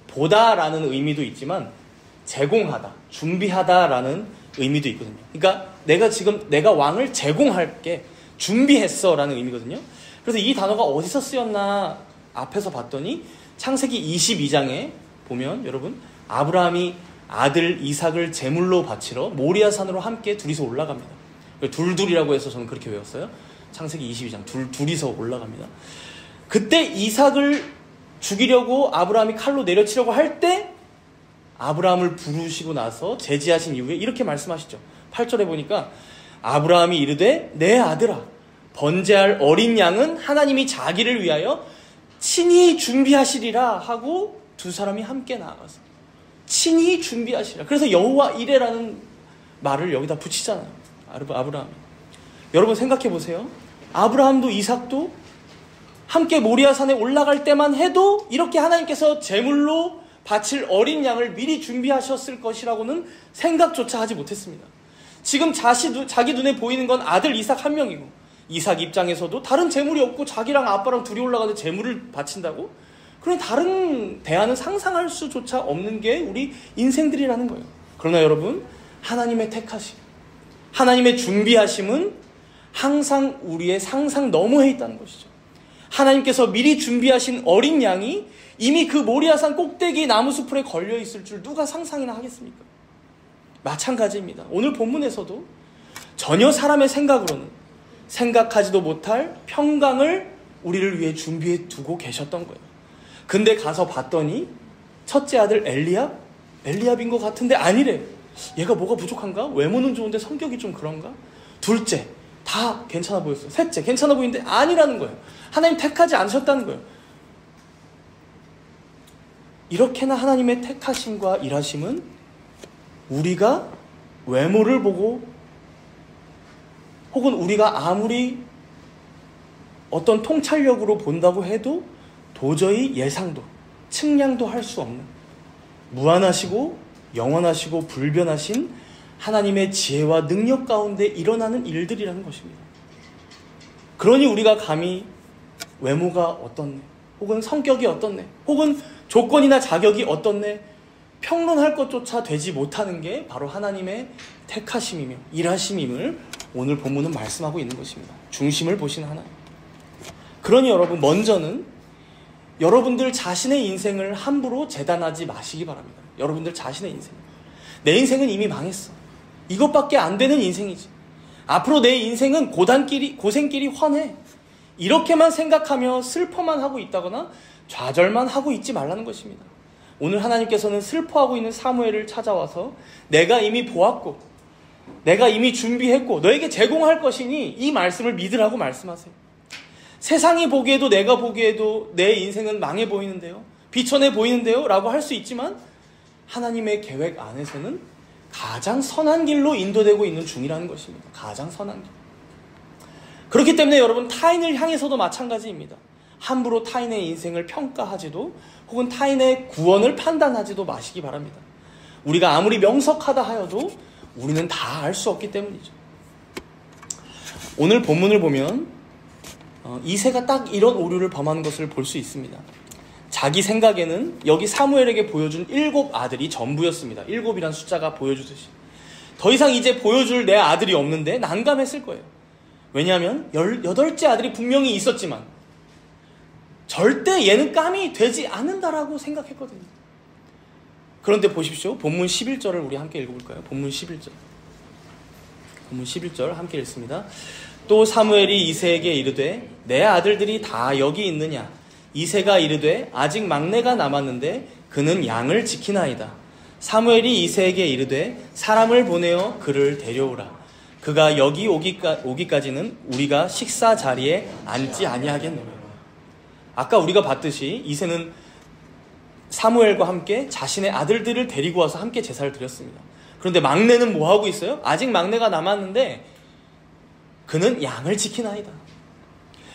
보다라는 의미도 있지만 제공하다, 준비하다라는 의미도 있거든요. 그러니까 내가 왕을 제공할게, 준비했어 라는 의미거든요. 그래서 이 단어가 어디서 쓰였나 앞에서 봤더니 창세기 22장에 보면 여러분 아브라함이 아들 이삭을 제물로 바치러 모리아산으로 함께 둘이서 올라갑니다. 둘둘이라고 해서 저는 그렇게 외웠어요. 창세기 22장 둘이서 올라갑니다. 그때 이삭을 죽이려고 아브라함이 칼로 내려치려고 할 때 아브라함을 부르시고 나서 제지하신 이후에 이렇게 말씀하시죠. 8절에 보니까 아브라함이 이르되 내 아들아 번제할 어린 양은 하나님이 자기를 위하여 친히 준비하시리라 하고 두 사람이 함께 나아가서 친히 준비하시리라. 그래서 여호와 이레라는 말을 여기다 붙이잖아요. 아브라함이. 여러분 생각해 보세요. 아브라함도 이삭도 함께 모리아산에 올라갈 때만 해도 이렇게 하나님께서 제물로 바칠 어린 양을 미리 준비하셨을 것이라고는 생각조차 하지 못했습니다. 지금 자기 눈에 보이는 건 아들 이삭 한 명이고 이삭 입장에서도 다른 제물이 없고 자기랑 아빠랑 둘이 올라가는데 제물을 바친다고? 그럼 다른 대안은 상상할 수조차 없는 게 우리 인생들이라는 거예요. 그러나 여러분 하나님의 택하심, 하나님의 준비하심은 항상 우리의 상상 너머에 있다는 것이죠. 하나님께서 미리 준비하신 어린 양이 이미 그 모리아산 꼭대기 나무숲에 걸려있을 줄 누가 상상이나 하겠습니까? 마찬가지입니다. 오늘 본문에서도 전혀 사람의 생각으로는 생각하지도 못할 평강을 우리를 위해 준비해 두고 계셨던 거예요. 근데 가서 봤더니 첫째 아들 엘리압인 것 같은데 아니래. 얘가 뭐가 부족한가? 외모는 좋은데 성격이 좀 그런가? 둘째 다 괜찮아 보였어요. 셋째 괜찮아 보이는데 아니라는 거예요. 하나님 택하지 않으셨다는 거예요. 이렇게나 하나님의 택하심과 일하심은 우리가 외모를 보고 혹은 우리가 아무리 어떤 통찰력으로 본다고 해도 도저히 예상도, 측량도 할 수 없는 무한하시고 영원하시고 불변하신 하나님의 지혜와 능력 가운데 일어나는 일들이라는 것입니다. 그러니 우리가 감히 외모가 어떻네, 혹은 성격이 어떻네, 혹은 조건이나 자격이 어떻네 평론할 것조차 되지 못하는 게 바로 하나님의 택하심이며 일하심임을 오늘 본문은 말씀하고 있는 것입니다. 중심을 보시는 하나님. 그러니 여러분, 먼저는 여러분들 자신의 인생을 함부로 재단하지 마시기 바랍니다. 여러분들 자신의 인생. 내 인생은 이미 망했어. 이것밖에 안 되는 인생이지. 앞으로 내 인생은 고생길이 훤해. 이렇게만 생각하며 슬퍼만 하고 있다거나 좌절만 하고 있지 말라는 것입니다. 오늘 하나님께서는 슬퍼하고 있는 사무엘을 찾아와서 내가 이미 보았고 내가 이미 준비했고 너에게 제공할 것이니 이 말씀을 믿으라고 말씀하세요. 세상이 보기에도 내가 보기에도 내 인생은 망해 보이는데요, 비천해 보이는데요 라고 할 수 있지만 하나님의 계획 안에서는 가장 선한 길로 인도되고 있는 중이라는 것입니다. 가장 선한 길. 그렇기 때문에 여러분, 타인을 향해서도 마찬가지입니다. 함부로 타인의 인생을 평가하지도 혹은 타인의 구원을 판단하지도 마시기 바랍니다. 우리가 아무리 명석하다 하여도 우리는 다 알 수 없기 때문이죠. 오늘 본문을 보면 이새가 딱 이런 오류를 범한 것을 볼 수 있습니다. 자기 생각에는 여기 사무엘에게 보여준 7 아들이 전부였습니다. 7이란 숫자가 보여주듯이 더 이상 이제 보여줄 내 아들이 없는데 난감했을 거예요. 왜냐하면 18째 아들이 분명히 있었지만 절대 얘는 깜이 되지 않는다라고 생각했거든요. 그런데 보십시오. 본문 11절을 우리 함께 읽어볼까요? 본문 11절. 본문 11절 함께 읽습니다. 또 사무엘이 이새에게 이르되 내 아들들이 다 여기 있느냐? 이새가 이르되 아직 막내가 남았는데 그는 양을 지키나이다. 사무엘이 이새에게 이르되 사람을 보내어 그를 데려오라. 그가 여기 오기까지는 우리가 식사 자리에 앉지 아니하겠노라. 아까 우리가 봤듯이 이새는 사무엘과 함께 자신의 아들들을 데리고 와서 함께 제사를 드렸습니다. 그런데 막내는 뭐 하고 있어요? 아직 막내가 남았는데 그는 양을 지키나이다.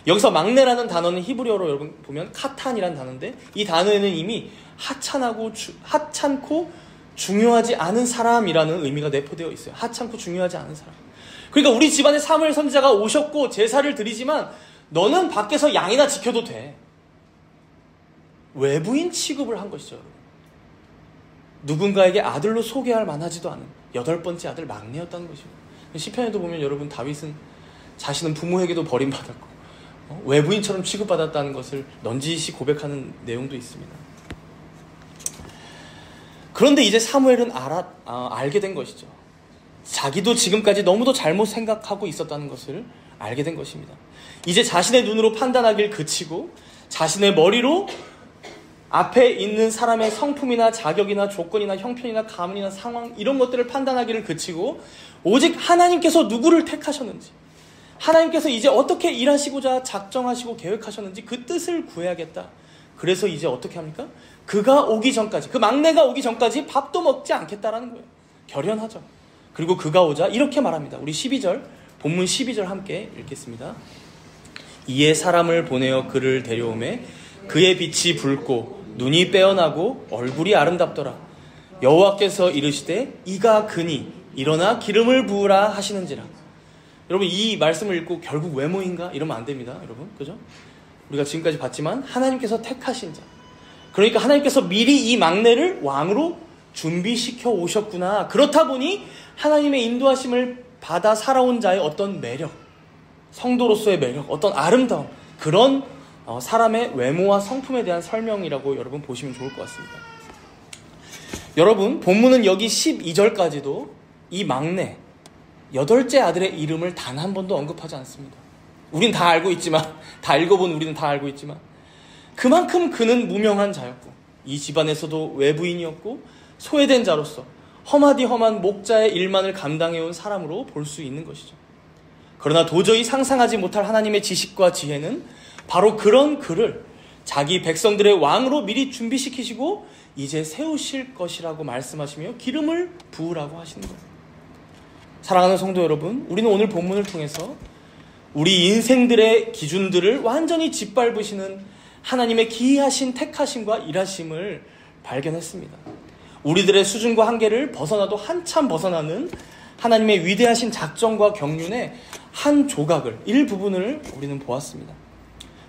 여기서 막내라는 단어는 히브리어로 여러분 보면 카탄이라는 단어인데 이 단어에는 이미 하찮고 중요하지 않은 사람이라는 의미가 내포되어 있어요. 하찮고 중요하지 않은 사람. 그러니까 우리 집안에 사무엘 선지자가 오셨고 제사를 드리지만 너는 밖에서 양이나 지켜도 돼. 외부인 취급을 한 것이죠. 누군가에게 아들로 소개할 만하지도 않은 8번째 아들 막내였다는 것이죠. 시편에도 보면 여러분 다윗은 자신은 부모에게도 버림받았고 외부인처럼 취급받았다는 것을 넌지시 고백하는 내용도 있습니다. 그런데 이제 사무엘은 알게 된 것이죠. 자기도 지금까지 너무도 잘못 생각하고 있었다는 것을 알게 된 것입니다. 이제 자신의 눈으로 판단하길 그치고 자신의 머리로 앞에 있는 사람의 성품이나 자격이나 조건이나 형편이나 가문이나 상황 이런 것들을 판단하기를 그치고 오직 하나님께서 누구를 택하셨는지, 하나님께서 이제 어떻게 일하시고자 작정하시고 계획하셨는지 그 뜻을 구해야겠다. 그래서 이제 어떻게 합니까? 그가 오기 전까지, 그 막내가 오기 전까지 밥도 먹지 않겠다라는 거예요. 결연하죠. 그리고 그가 오자 이렇게 말합니다. 우리 12절, 본문 12절 함께 읽겠습니다. 이에 사람을 보내어 그를 데려오매 그의 빛이 붉고 눈이 빼어나고 얼굴이 아름답더라. 여호와께서 이르시되 이가 그니 일어나 기름을 부으라 하시는지라. 여러분, 이 말씀을 읽고 결국 외모인가? 이러면 안 됩니다. 여러분, 그죠? 우리가 지금까지 봤지만 하나님께서 택하신 자, 그러니까 하나님께서 미리 이 막내를 왕으로 준비시켜 오셨구나. 그렇다 보니 하나님의 인도하심을 받아 살아온 자의 어떤 매력, 성도로서의 매력, 어떤 아름다움, 그런 사람의 외모와 성품에 대한 설명이라고 여러분 보시면 좋을 것 같습니다. 여러분, 본문은 여기 12절까지도 이 막내 8째 아들의 이름을 단 한 번도 언급하지 않습니다. 우린 다 알고 있지만, 다 읽어본 우리는 다 알고 있지만 그만큼 그는 무명한 자였고 이 집안에서도 외부인이었고 소외된 자로서 험하디 험한 목자의 일만을 감당해온 사람으로 볼 수 있는 것이죠. 그러나 도저히 상상하지 못할 하나님의 지식과 지혜는 바로 그런 그를 자기 백성들의 왕으로 미리 준비시키시고 이제 세우실 것이라고 말씀하시며 기름을 부으라고 하시는 거예요. 사랑하는 성도 여러분, 우리는 오늘 본문을 통해서 우리 인생들의 기준들을 완전히 짓밟으시는 하나님의 기이하신 택하심과 일하심을 발견했습니다. 우리들의 수준과 한계를 벗어나도 한참 벗어나는 하나님의 위대하신 작정과 경륜의 한 조각을, 일부분을 우리는 보았습니다.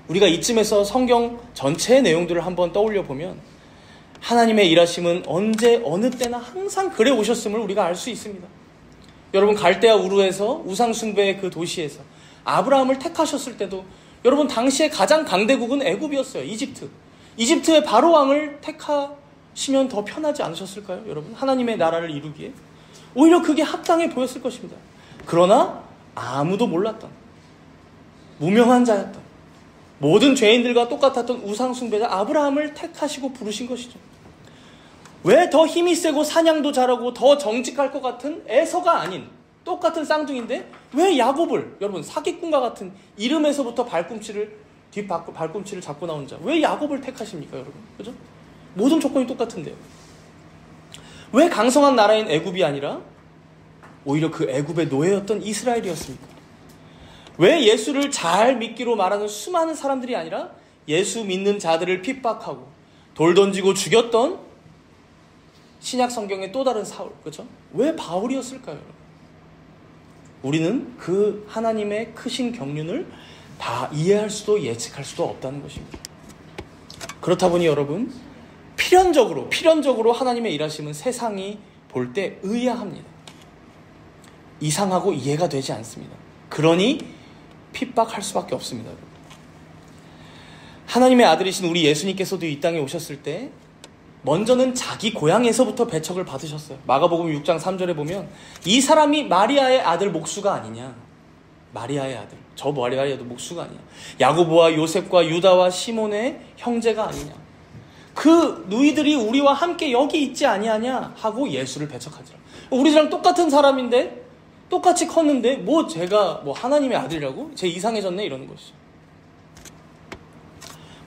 우리가 이쯤에서 성경 전체의 내용들을 한번 떠올려 보면 하나님의 일하심은 언제 어느 때나 항상 그래 오셨음을 우리가 알 수 있습니다. 여러분, 갈대아 우르에서 우상 숭배의 그 도시에서 아브라함을 택하셨을 때도 여러분, 당시에 가장 강대국은 애굽이었어요. 이집트의 바로 왕을 택하시면 더 편하지 않으셨을까요? 여러분, 하나님의 나라를 이루기에 오히려 그게 합당해 보였을 것입니다. 그러나 아무도 몰랐던, 무명한 자였던, 모든 죄인들과 똑같았던 우상 숭배자 아브라함을 택하시고 부르신 것이죠. 왜 더 힘이 세고 사냥도 잘하고 더 정직할 것 같은 에서가 아닌 똑같은 쌍둥이인데 왜 야곱을, 여러분, 사기꾼과 같은 이름에서부터 발꿈치를 잡고 나온 자, 왜 야곱을 택하십니까, 여러분? 그죠? 모든 조건이 똑같은데요. 왜 강성한 나라인 애굽이 아니라 오히려 그 애굽의 노예였던 이스라엘이었습니까? 왜 예수를 잘 믿기로 말하는 수많은 사람들이 아니라 예수 믿는 자들을 핍박하고 돌 던지고 죽였던 신약 성경의 또 다른 사울, 그렇죠? 왜 바울이었을까요, 여러분? 우리는 그 하나님의 크신 경륜을 다 이해할 수도 예측할 수도 없다는 것입니다. 그렇다 보니 여러분, 필연적으로 하나님의 일하심은 세상이 볼 때 의아합니다. 이상하고 이해가 되지 않습니다. 그러니 핍박할 수밖에 없습니다. 여러분. 하나님의 아들이신 우리 예수님께서도 이 땅에 오셨을 때 먼저는 자기 고향에서부터 배척을 받으셨어요. 마가복음 6장 3절에 보면 이 사람이 마리아의 아들 목수가 아니냐. 마리아의 아들. 저 마리아도 목수가 아니냐. 야고보와 요셉과 유다와 시몬의 형제가 아니냐. 그 누이들이 우리와 함께 여기 있지 아니하냐 하고 예수를 배척하지라. 우리랑 똑같은 사람인데 똑같이 컸는데 제가 하나님의 아들이라고? 제 이상해졌네 이러는 것이죠.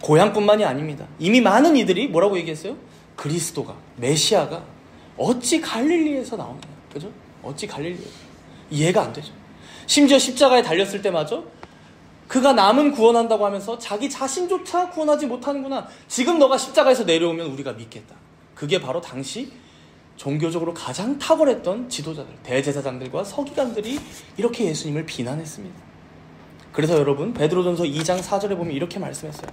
고향뿐만이 아닙니다. 이미 많은 이들이 뭐라고 얘기했어요? 그리스도가, 메시아가 어찌 갈릴리에서 나오느냐. 그죠? 어찌 갈릴리에서. 이해가 안 되죠. 심지어 십자가에 달렸을 때마저 그가 남은 구원한다고 하면서 자기 자신조차 구원하지 못하는구나. 지금 너가 십자가에서 내려오면 우리가 믿겠다. 그게 바로 당시 종교적으로 가장 탁월했던 지도자들, 대제사장들과 서기관들이 이렇게 예수님을 비난했습니다. 그래서 여러분, 베드로전서 2장 4절에 보면 이렇게 말씀했어요.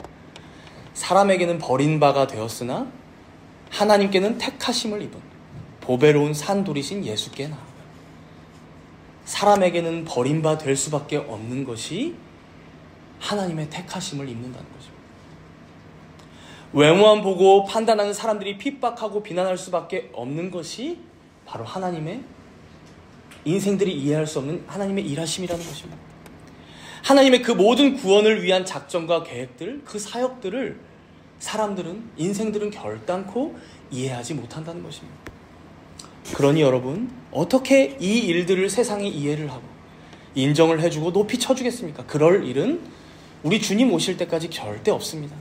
사람에게는 버림바가 되었으나 하나님께는 택하심을 입은 보배로운 산돌이신 예수께 나아가. 사람에게는 버림바 될 수밖에 없는 것이 하나님의 택하심을 입는다는 것입니다. 외모만 보고 판단하는 사람들이 핍박하고 비난할 수밖에 없는 것이 바로 하나님의, 인생들이 이해할 수 없는 하나님의 일하심이라는 것입니다. 하나님의 그 모든 구원을 위한 작정과 계획들, 그 사역들을 사람들은, 인생들은 결단코 이해하지 못한다는 것입니다. 그러니 여러분, 어떻게 이 일들을 세상이 이해를 하고 인정을 해주고 높이 쳐주겠습니까? 그럴 일은 우리 주님 오실 때까지 절대 없습니다.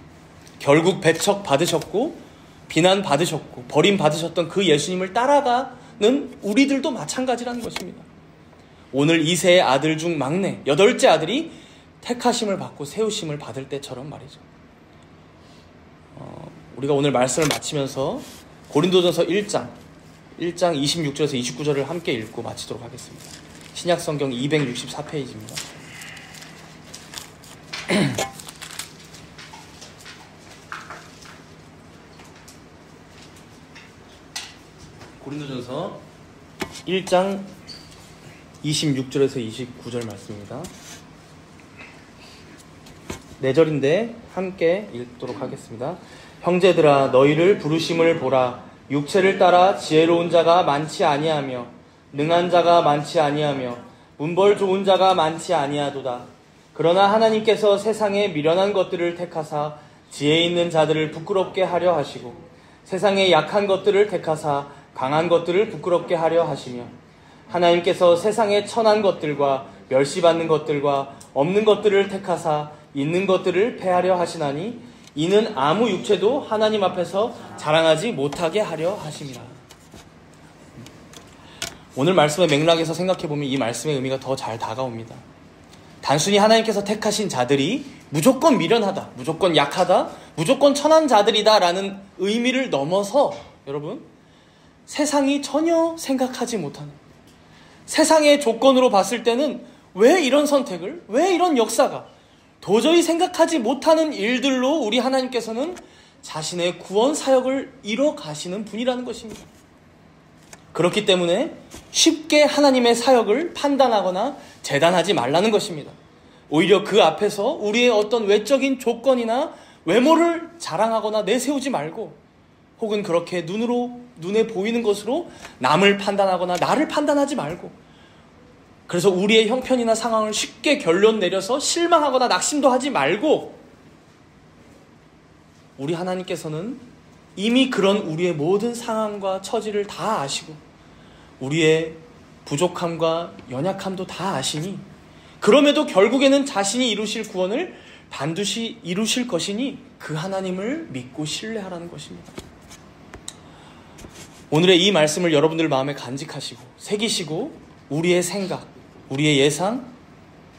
결국 배척 받으셨고 비난 받으셨고 버림 받으셨던 그 예수님을 따라가는 우리들도 마찬가지라는 것입니다. 오늘 이세의 아들 중 막내 8째 아들이 택하심을 받고 세우심을 받을 때처럼 말이죠. 우리가 오늘 말씀을 마치면서 고린도전서 1장 26절에서 29절을 함께 읽고 마치도록 하겠습니다. 신약성경 264페이지입니다. 고린도전서 1장 26절에서 29절 말씀입니다. 4절인데 함께 읽도록 하겠습니다. 형제들아, 너희를 부르심을 보라. 육체를 따라 지혜로운 자가 많지 아니하며 능한 자가 많지 아니하며 문벌 좋은 자가 많지 아니하도다. 그러나 하나님께서 세상에 미련한 것들을 택하사 지혜 있는 자들을 부끄럽게 하려 하시고 세상에 약한 것들을 택하사 강한 것들을 부끄럽게 하려 하시며 하나님께서 세상에 천한 것들과 멸시받는 것들과 없는 것들을 택하사 있는 것들을 패하려 하시나니 이는 아무 육체도 하나님 앞에서 자랑하지 못하게 하려 하심이라. 오늘 말씀의 맥락에서 생각해보면 이 말씀의 의미가 더 잘 다가옵니다. 단순히 하나님께서 택하신 자들이 무조건 미련하다, 무조건 약하다, 무조건 천한 자들이다 라는 의미를 넘어서 여러분, 세상이 전혀 생각하지 못하는, 세상의 조건으로 봤을 때는 왜 이런 선택을, 왜 이런 역사가, 도저히 생각하지 못하는 일들로 우리 하나님께서는 자신의 구원 사역을 이뤄 가시는 분이라는 것입니다. 그렇기 때문에 쉽게 하나님의 사역을 판단하거나 재단하지 말라는 것입니다. 오히려 그 앞에서 우리의 어떤 외적인 조건이나 외모를 자랑하거나 내세우지 말고, 혹은 그렇게 눈에 보이는 것으로 남을 판단하거나 나를 판단하지 말고, 그래서 우리의 형편이나 상황을 쉽게 결론 내려서 실망하거나 낙심도 하지 말고, 우리 하나님께서는 이미 그런 우리의 모든 상황과 처지를 다 아시고 우리의 부족함과 연약함도 다 아시니, 그럼에도 결국에는 자신이 이루실 구원을 반드시 이루실 것이니 그 하나님을 믿고 신뢰하라는 것입니다. 오늘의 이 말씀을 여러분들 마음에 간직하시고 새기시고, 우리의 생각, 우리의 예상,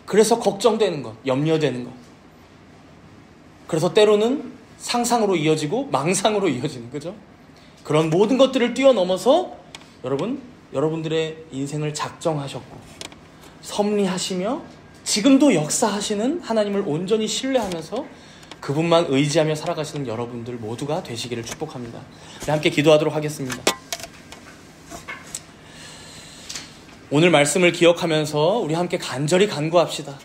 그래서 걱정되는 것, 염려되는 것, 그래서 때로는 상상으로 이어지고 망상으로 이어지는, 그죠? 그런 모든 것들을 뛰어넘어서 여러분들의 인생을 작정하셨고 섭리하시며 지금도 역사하시는 하나님을 온전히 신뢰하면서 그분만 의지하며 살아가시는 여러분들 모두가 되시기를 축복합니다. 우리 함께 기도하도록 하겠습니다. 오늘 말씀을 기억하면서 우리 함께 간절히 간구합시다.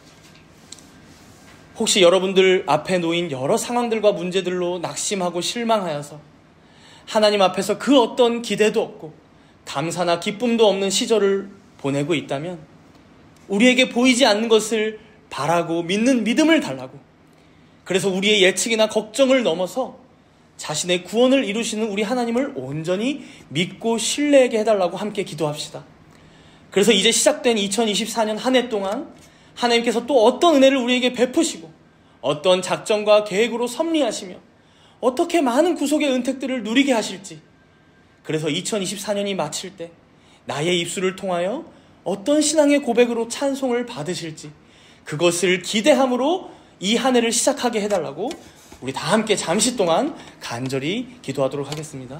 혹시 여러분들 앞에 놓인 여러 상황들과 문제들로 낙심하고 실망하여서 하나님 앞에서 그 어떤 기대도 없고 감사나 기쁨도 없는 시절을 보내고 있다면, 우리에게 보이지 않는 것을 바라고 믿는 믿음을 달라고, 그래서 우리의 예측이나 걱정을 넘어서 자신의 구원을 이루시는 우리 하나님을 온전히 믿고 신뢰하게 해달라고 함께 기도합시다. 그래서 이제 시작된 2024년 한 해 동안 하나님께서 또 어떤 은혜를 우리에게 베푸시고 어떤 작정과 계획으로 섭리하시며 어떻게 많은 구속의 은택들을 누리게 하실지, 그래서 2024년이 마칠 때 나의 입술을 통하여 어떤 신앙의 고백으로 찬송을 받으실지, 그것을 기대함으로 이 한 해를 시작하게 해달라고 우리 다 함께 잠시 동안 간절히 기도하도록 하겠습니다.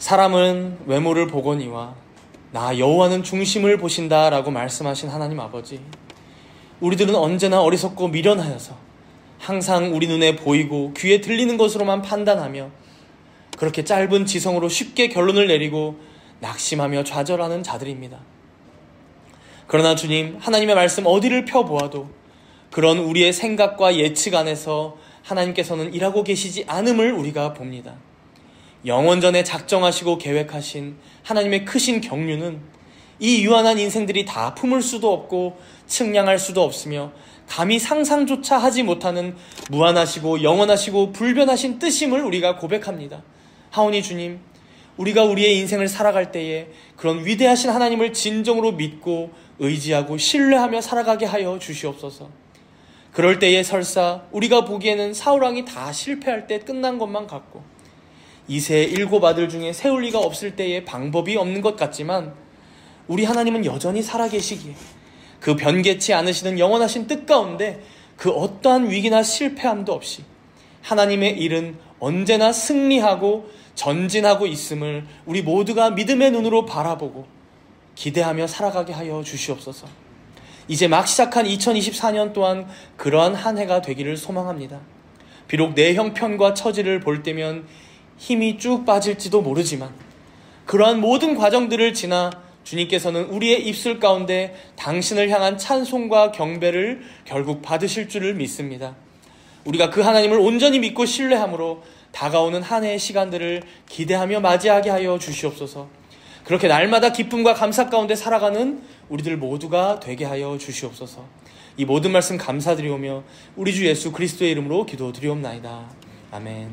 사람은 외모를 보거니와 나 여호와는 중심을 보신다 라고 말씀하신 하나님 아버지, 우리들은 언제나 어리석고 미련하여서 항상 우리 눈에 보이고 귀에 들리는 것으로만 판단하며 그렇게 짧은 지성으로 쉽게 결론을 내리고 낙심하며 좌절하는 자들입니다. 그러나 주님, 하나님의 말씀 어디를 펴보아도 그런 우리의 생각과 예측 안에서 하나님께서는 일하고 계시지 않음을 우리가 봅니다. 영원전에 작정하시고 계획하신 하나님의 크신 경륜은 이 유한한 인생들이 다 품을 수도 없고 측량할 수도 없으며 감히 상상조차 하지 못하는 무한하시고 영원하시고 불변하신 뜻임을 우리가 고백합니다. 하오니 주님, 우리가 우리의 인생을 살아갈 때에 그런 위대하신 하나님을 진정으로 믿고 의지하고 신뢰하며 살아가게 하여 주시옵소서. 그럴 때에 설사 우리가 보기에는 사울왕이 다 실패할 때 끝난 것만 같고 이새의 7 아들 중에 세울 리가 없을 때에 방법이 없는 것 같지만 우리 하나님은 여전히 살아계시기에 그 변개치 않으시는 영원하신 뜻 가운데 그 어떠한 위기나 실패함도 없이 하나님의 일은 언제나 승리하고 전진하고 있음을 우리 모두가 믿음의 눈으로 바라보고 기대하며 살아가게 하여 주시옵소서. 이제 막 시작한 2024년 또한 그러한 한 해가 되기를 소망합니다. 비록 내 형편과 처지를 볼 때면 힘이 쭉 빠질지도 모르지만 그러한 모든 과정들을 지나 주님께서는 우리의 입술 가운데 당신을 향한 찬송과 경배를 결국 받으실 줄을 믿습니다. 우리가 그 하나님을 온전히 믿고 신뢰함으로 다가오는 한 해의 시간들을 기대하며 맞이하게 하여 주시옵소서. 그렇게 날마다 기쁨과 감사 가운데 살아가는 우리들 모두가 되게 하여 주시옵소서. 이 모든 말씀 감사드리오며 우리 주 예수 그리스도의 이름으로 기도드리옵나이다. 아멘.